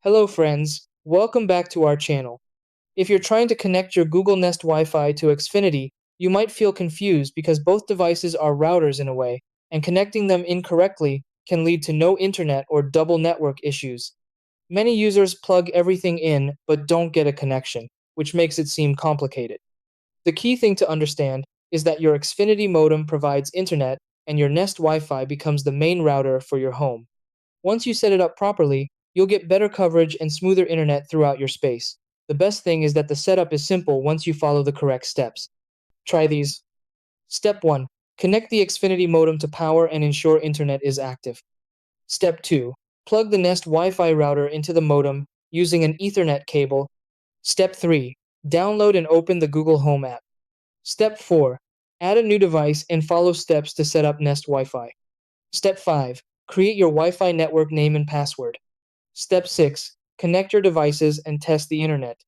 Hello friends, welcome back to our channel. If you're trying to connect your Google Nest Wi-Fi to Xfinity, you might feel confused because both devices are routers in a way, and connecting them incorrectly can lead to no internet or double network issues. Many users plug everything in but don't get a connection, which makes it seem complicated. The key thing to understand is that your Xfinity modem provides internet and your Nest Wi-Fi becomes the main router for your home. Once you set it up properly, you'll get better coverage and smoother internet throughout your space. The best thing is that the setup is simple once you follow the correct steps. Try these. Step 1. Connect the Xfinity modem to power and ensure internet is active. Step 2. Plug the Nest Wi-Fi router into the modem using an Ethernet cable. Step 3. Download and open the Google Home app. Step 4. Add a new device and follow steps to set up Nest Wi-Fi. Step 5. Create your Wi-Fi network name and password. Step 6. Connect your devices and test the internet.